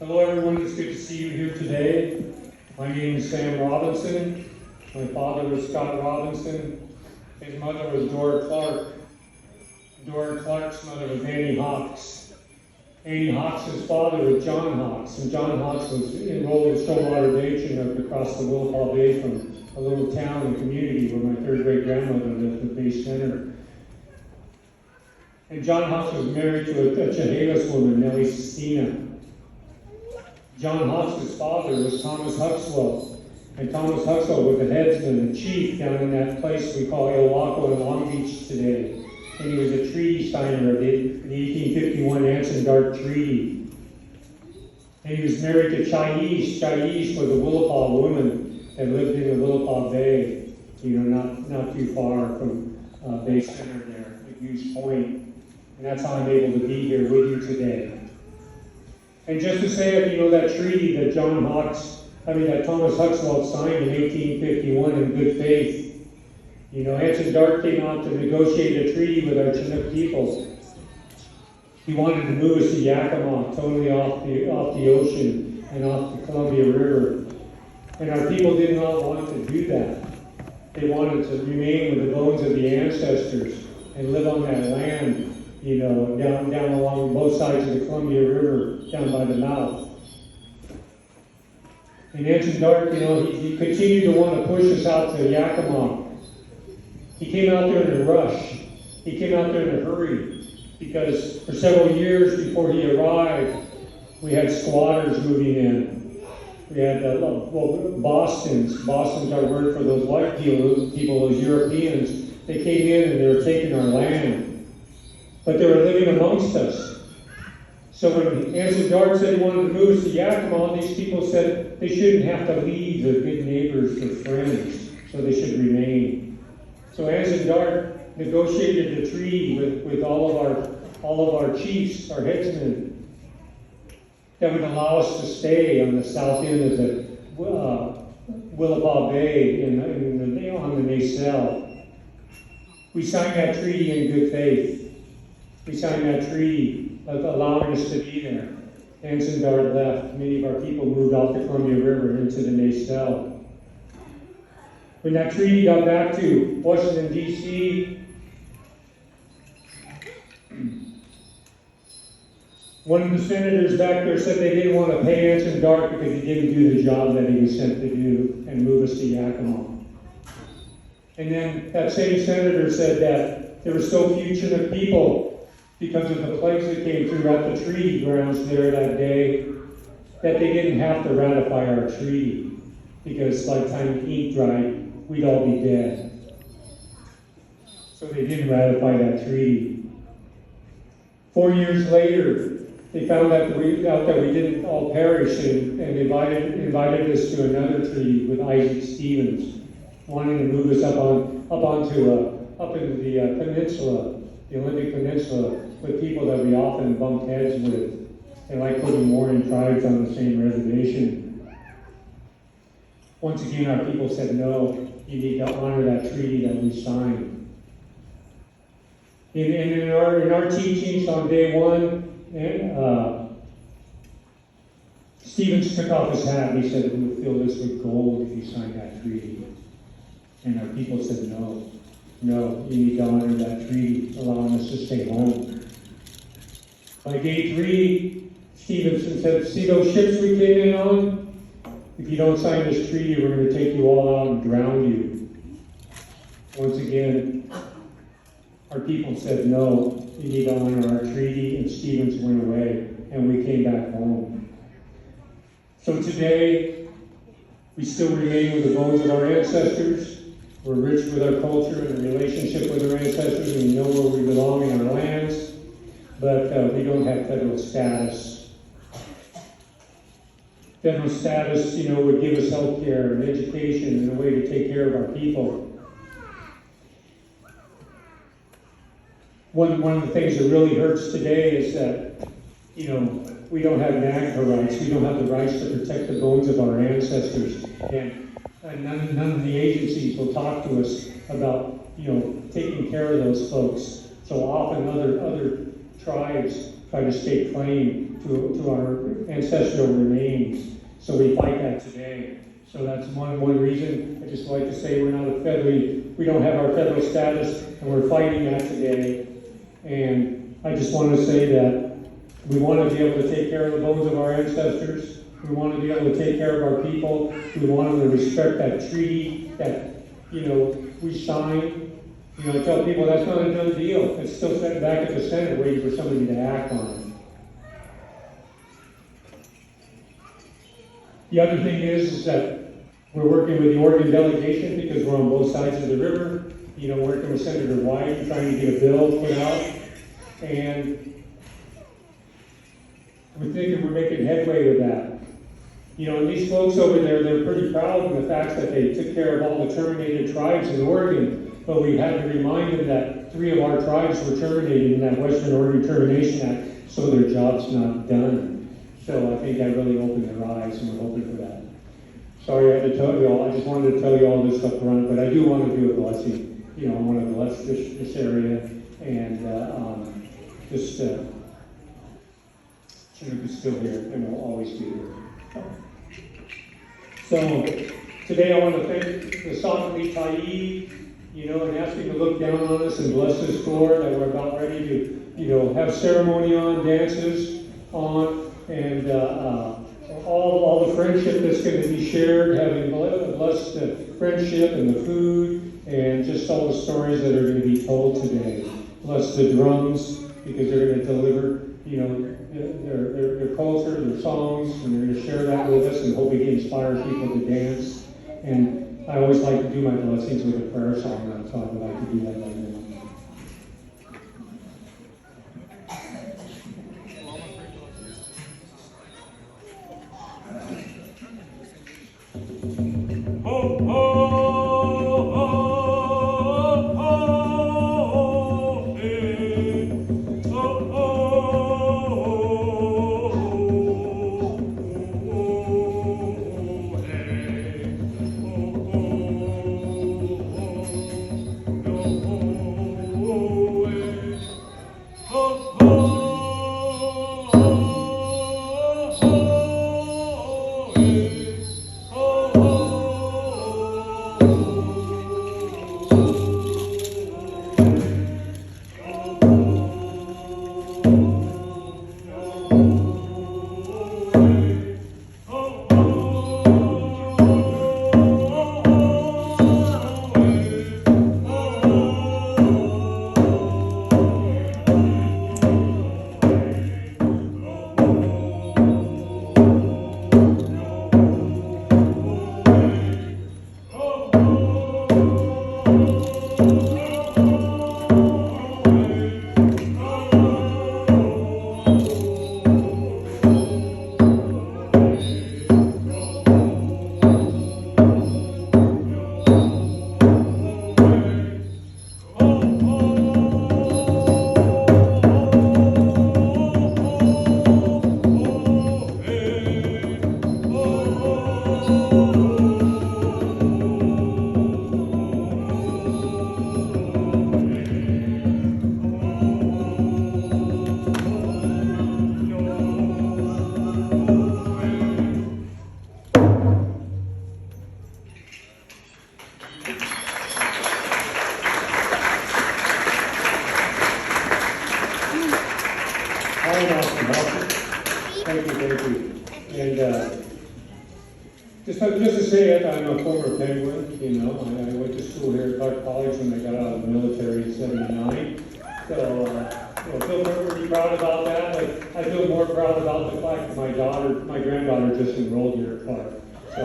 Hello everyone, it's good to see you here today. My name is Sam Robinson. My father was Scott Robinson. His mother was Dora Clark. Dora Clark's mother was Annie Hawks. Annie Hawks' father was John Hawks, and John Hawks was enrolled in Stillwater Bay Chinook across the Willapa Bay from a little town and community where my third great grandmother lived, the Bay Center. And John Hawks was married to a Chehalis woman, Nellie Sistina. John Hawks' father was Thomas Huxwell, and Thomas Huxwell was the headsman and chief down in that place we call Ilwaco in Long Beach today. And he was a treaty signer of the 1851 Anson Dark Treaty. And he was married to Chais. Chais was a Willapa woman that lived in the Willapa Bay, not too far from Bay Center there, at Hughes Point. And that's how I'm able to be here with you today. And just to say it, that treaty that that Thomas Huxwell signed in 1851 in good faith. Anson Dark came out to negotiate a treaty with our Chinook people. He wanted to move us to Yakima, totally off the ocean and off the Columbia River. And our people did not want to do that. They wanted to remain with the bones of the ancestors and live on that land, down along both sides of the Columbia River, down by the mouth. And Anson Dark, he continued to want to push us out to Yakima. He came out there in a rush. He came out there in a hurry because for several years before he arrived, we had squatters moving in. We had Bostons. Bostons are word for those white people, those Europeans. They came in and they were taking our land. But they were living amongst us. So when Anson Dark said he wanted to move us to Yakima, these people said they shouldn't have to leave their good neighbors, their friends, so they should remain. So Anson Dark negotiated a treaty with all of our chiefs, our headsmen, that would allow us to stay on the south end of the Willapa Bay on the Nacelle. We signed that treaty in good faith. We signed that treaty allowing us to be there. Anson Dark left. Many of our people moved off the Columbia River into the Nacelle. When that treaty got back to Washington, D.C., one of the senators back there said they didn't want to pay Anson Dark because he didn't do the job that he was sent to do and move us to Yakima. And then that same senator said that there were so few Chinook people because of the plagues that came through at the treaty grounds there that day that they didn't have to ratify our treaty because by the time the ink dried, we'd all be dead. So they didn't ratify that treaty. 4 years later, they found out that we didn't all perish and invited us to another treaty with Isaac Stevens, wanting to move us up into the peninsula, the Olympic Peninsula, with people that we often bumped heads with. They like putting warring tribes on the same reservation. Once again, our people said, no, you need to honor that treaty that we signed. In our teachings on day one, Stevens took off his hat and he said, we would fill this with gold if you signed that treaty. And our people said, no, you need to honor that treaty, allowing us to stay home. By day 3, Stevenson said, see those ships we came in on? If you don't sign this treaty, we're going to take you all out and drown you. Once again, our people said, no, you need to honor our treaty, and Stevens went away, and we came back home. So today, we still remain with the bones of our ancestors. We're rich with our culture and relationship with our ancestors, and we know where we belong in our lands, but we don't have federal status. Federal status, would give us health care and education and a way to take care of our people. One of the things that really hurts today is that, we don't have NAGPRA rights. We don't have the rights to protect the bones of our ancestors. And none of the agencies will talk to us about, taking care of those folks. So often other tribes try to stake claim to our ancestral remains. So we fight that today. So that's one reason. I just like to say we don't have our federal status, and we're fighting that today. And I just want to say that we want to be able to take care of the bones of our ancestors. We want to be able to take care of our people. We want them to respect that treaty that, we signed. I tell people that's not a done deal. It's still sitting back at the Senate waiting for somebody to act on it. The other thing is that we're working with the Oregon delegation because we're on both sides of the river. Working with Senator White, trying to get a bill put out. And we're thinking we're making headway with that. And these folks over there, they're pretty proud of the fact that they took care of all the terminated tribes in Oregon. But we had to remind them that 3 of our tribes were terminated in that Western Oregon Termination Act, so their job's not done. So I think that really opened their eyes, and we're hoping for that. Sorry I had to tell you all. I just wanted to tell you all this up front, but I do want to do a blessing. I want to bless this area, and Chinook is still here, and will always be here. So today I want to thank the Sakali Tai, and ask you to look down on us and bless this floor that we're about ready to, have ceremony on, dances on, and all the friendship that's going to be shared, having blessed the friendship and the food, and just all the stories that are going to be told today. Bless the drums, because they're going to deliver, their culture, their songs, and they're going to share that with us, and hope we can inspire people to dance. And I always like to do my blessings with a prayer song, so I would like to do that right now. Ho, ho, ho, ho, hey. Ho, ho, hey. Ho, ho, Thank you. And just to say it, I'm a former Penguin, I went to school here at Clark College when I got out of the military in '79. So, I feel pretty proud about that, but I feel more proud about the fact that my granddaughter just enrolled here at Clark. So,